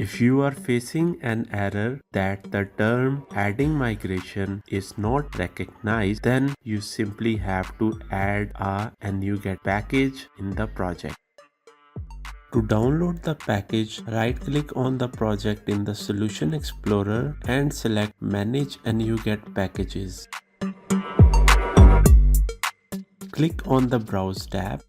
If you are facing an error that the term adding migration is not recognized, then you simply have to add a NuGet package in the project. To download the package, right-click on the project in the Solution Explorer and select Manage NuGet Packages. Click on the Browse tab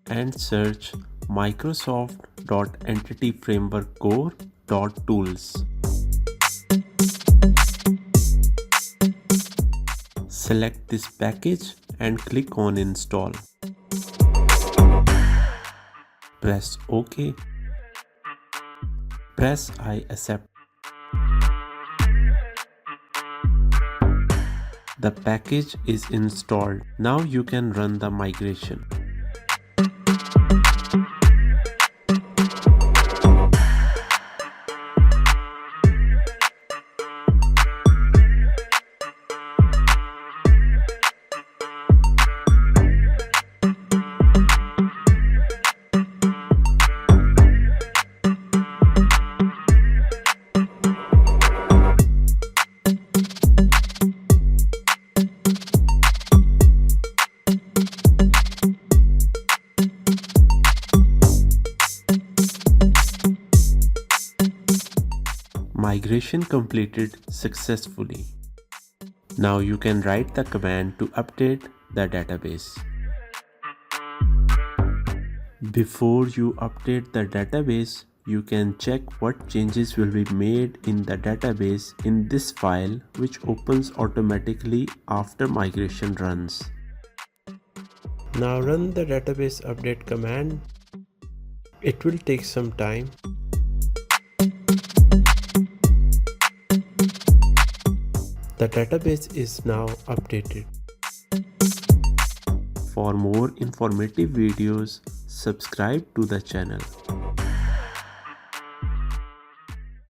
and search Microsoft.EntityFrameworkCore.Tools. Select this package and click on Install. Press OK. Press I accept. The package is installed. Now you can run the migration. Migration completed successfully. Now you can write the command to update the database. Before you update the database, you can check what changes will be made in the database in this file, which opens automatically after migration runs. Now run the database update command. It will take some time. The database is now updated. For more informative videos, subscribe to the channel.